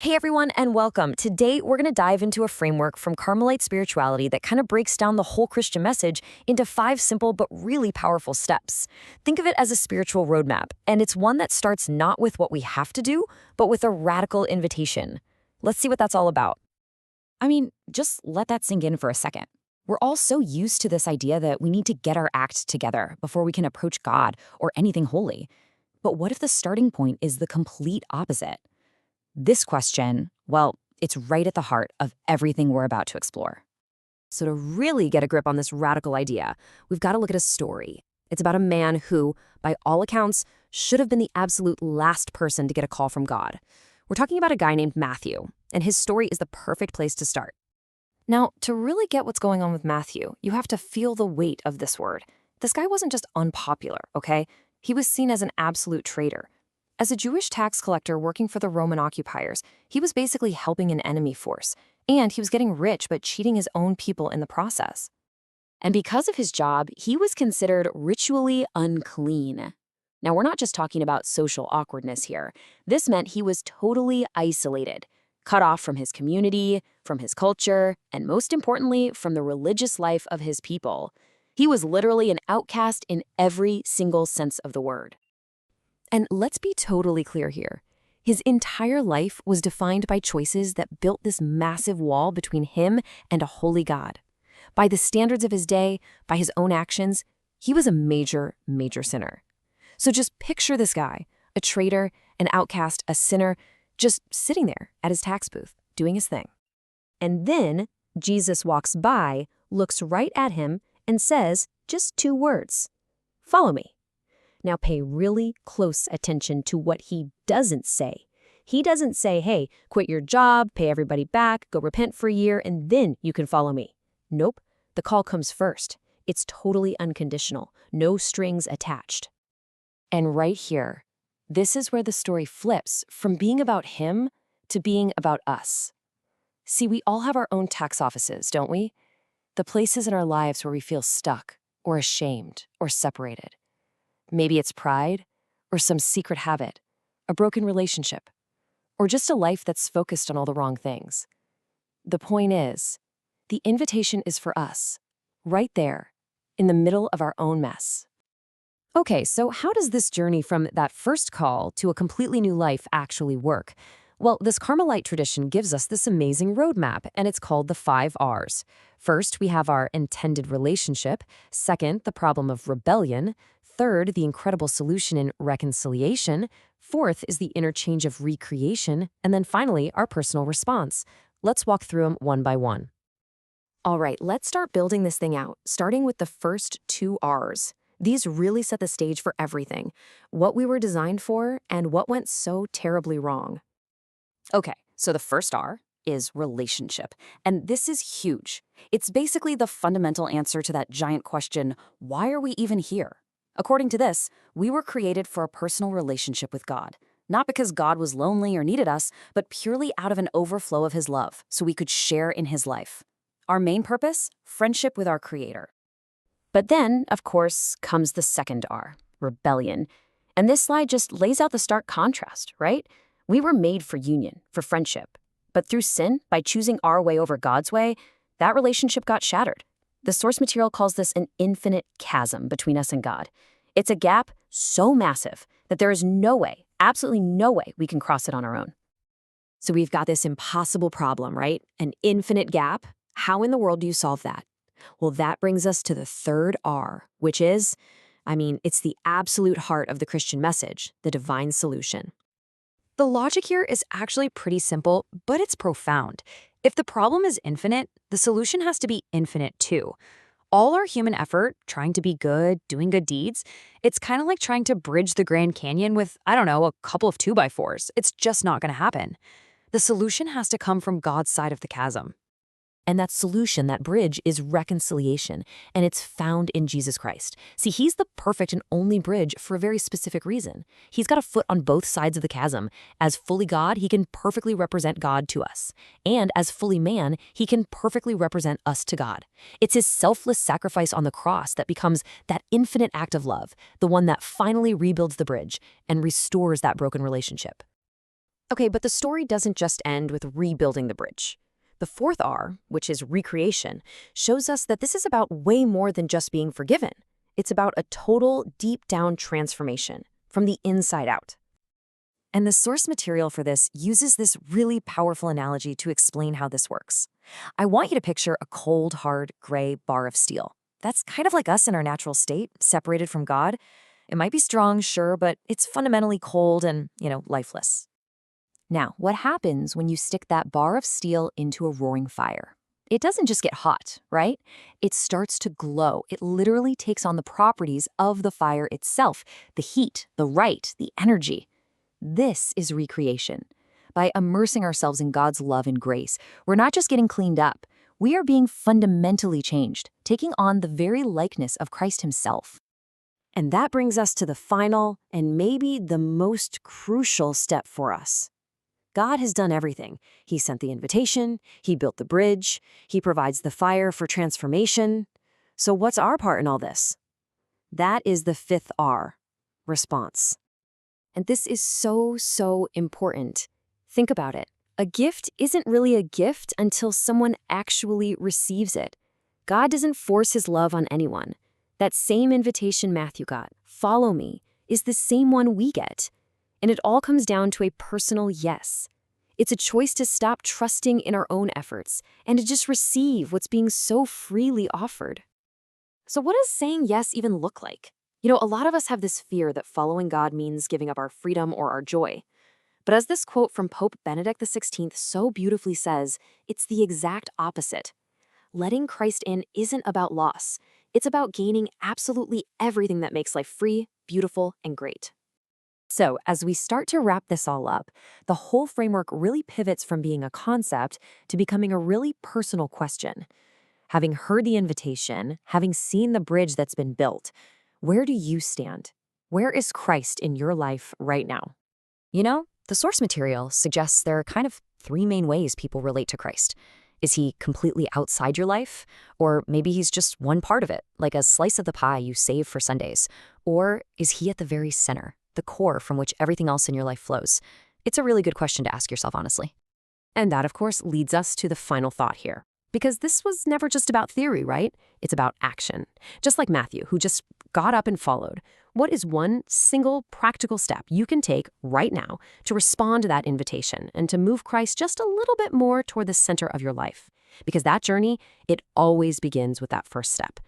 Hey everyone, and welcome. Today, we're going to dive into a framework from Carmelite spirituality that kind of breaks down the whole Christian message into 5 simple but really powerful steps. Think of it as a spiritual roadmap, and it's one that starts not with what we have to do, but with a radical invitation. Let's see what that's all about. Just let that sink in for a second. We're all so used to this idea that we need to get our act together before we can approach God or anything holy. But what if the starting point is the complete opposite? This question, well, it's right at the heart of everything we're about to explore. So to really get a grip on this radical idea, we've got to look at a story. It's about a man who, by all accounts, should have been the absolute last person to get a call from God. We're talking about a guy named Matthew, and his story is the perfect place to start. Now, to really get what's going on with Matthew, you have to feel the weight of this word. This guy wasn't just unpopular, okay? He was seen as an absolute traitor. As a Jewish tax collector working for the Roman occupiers, he was basically helping an enemy force, and he was getting rich but cheating his own people in the process. And because of his job, he was considered ritually unclean. Now, we're not just talking about social awkwardness here. This meant he was totally isolated, cut off from his community, from his culture, and most importantly, from the religious life of his people. He was literally an outcast in every single sense of the word. And let's be totally clear here. His entire life was defined by choices that built this massive wall between him and a holy God. By the standards of his day, by his own actions, he was a major, major sinner. So just picture this guy, a traitor, an outcast, a sinner, just sitting there at his tax booth, doing his thing. And then Jesus walks by, looks right at him, and says just 2 words, "Follow me." Now pay really close attention to what he doesn't say. He doesn't say, hey, quit your job, pay everybody back, go repent for a year, and then you can follow me. Nope, the call comes first. It's totally unconditional, no strings attached. And right here, this is where the story flips from being about him to being about us. See, we all have our own tax offices, don't we? The places in our lives where we feel stuck or ashamed or separated. Maybe it's pride, or some secret habit, a broken relationship, or just a life that's focused on all the wrong things. The point is, the invitation is for us, right there, in the middle of our own mess. Okay, so how does this journey from that first call to a completely new life actually work? Well, this Carmelite tradition gives us this amazing roadmap, and it's called the 5 R's. First, we have our intended relationship. Second, the problem of rebellion. Third, the incredible solution in reconciliation. Fourth is the interchange of recreation. And then finally, our personal response. Let's walk through them one by one. All right, let's start building this thing out, starting with the first 2 R's. These really set the stage for everything, what we were designed for and what went so terribly wrong. Okay, so the first R is relationship, and this is huge. It's basically the fundamental answer to that giant question, why are we even here? According to this, we were created for a personal relationship with God, not because God was lonely or needed us, but purely out of an overflow of his love, so we could share in his life. Our main purpose? Friendship with our Creator. But then, of course, comes the second R, rebellion. And this slide just lays out the stark contrast, right? We were made for union, for friendship. But through sin, by choosing our way over God's way, that relationship got shattered. The source material calls this an infinite chasm between us and God. It's a gap so massive that there is no way, absolutely no way, we can cross it on our own. So we've got this impossible problem, right? An infinite gap. How in the world do you solve that? Well, that brings us to the third R, which is, it's the absolute heart of the Christian message, the divine solution. The logic here is actually pretty simple, but it's profound. If the problem is infinite, the solution has to be infinite too. All our human effort, trying to be good, doing good deeds, it's kind of like trying to bridge the Grand Canyon with, a couple of 2x4s. It's just not going to happen. The solution has to come from God's side of the chasm. And that solution, that bridge, is reconciliation, and it's found in Jesus Christ. See, he's the perfect and only bridge for a very specific reason. He's got a foot on both sides of the chasm. As fully God, he can perfectly represent God to us. And as fully man, he can perfectly represent us to God. It's his selfless sacrifice on the cross that becomes that infinite act of love, the one that finally rebuilds the bridge and restores that broken relationship. Okay, but the story doesn't just end with rebuilding the bridge. The fourth R, which is recreation, shows us that this is about way more than just being forgiven. It's about a total, deep-down transformation, from the inside out. And the source material for this uses this really powerful analogy to explain how this works. I want you to picture a cold, hard, gray bar of steel. That's kind of like us in our natural state, separated from God. It might be strong, sure, but it's fundamentally cold and, lifeless. Now, what happens when you stick that bar of steel into a roaring fire? It doesn't just get hot, right? It starts to glow. It literally takes on the properties of the fire itself, the heat, the light, the energy. This is recreation. By immersing ourselves in God's love and grace, we're not just getting cleaned up. We are being fundamentally changed, taking on the very likeness of Christ himself. And that brings us to the final and maybe the most crucial step for us. God has done everything. He sent the invitation, he built the bridge, he provides the fire for transformation. So what's our part in all this? That is the fifth R, response. And this is so important. Think about it. A gift isn't really a gift until someone actually receives it. God doesn't force his love on anyone. That same invitation Matthew got, follow me, is the same one we get. And it all comes down to a personal yes. It's a choice to stop trusting in our own efforts and to just receive what's being so freely offered. So what does saying yes even look like? A lot of us have this fear that following God means giving up our freedom or our joy. But as this quote from Pope Benedict XVI so beautifully says, it's the exact opposite. Letting Christ in isn't about loss. It's about gaining absolutely everything that makes life free, beautiful, and great. So, as we start to wrap this all up, the whole framework really pivots from being a concept to becoming a really personal question. Having heard the invitation, having seen the bridge that's been built, where do you stand? Where is Christ in your life right now? The source material suggests there are kind of three main ways people relate to Christ. Is he completely outside your life? Or maybe he's just one part of it, like a slice of the pie you save for Sundays. Or is he at the very center, the core from which everything else in your life flows? It's a really good question to ask yourself, honestly. And that, of course, leads us to the final thought here. Because this was never just about theory, right? It's about action. Just like Matthew, who just got up and followed. What is one single practical step you can take right now to respond to that invitation and to move Christ just a little bit more toward the center of your life? Because that journey, it always begins with that first step.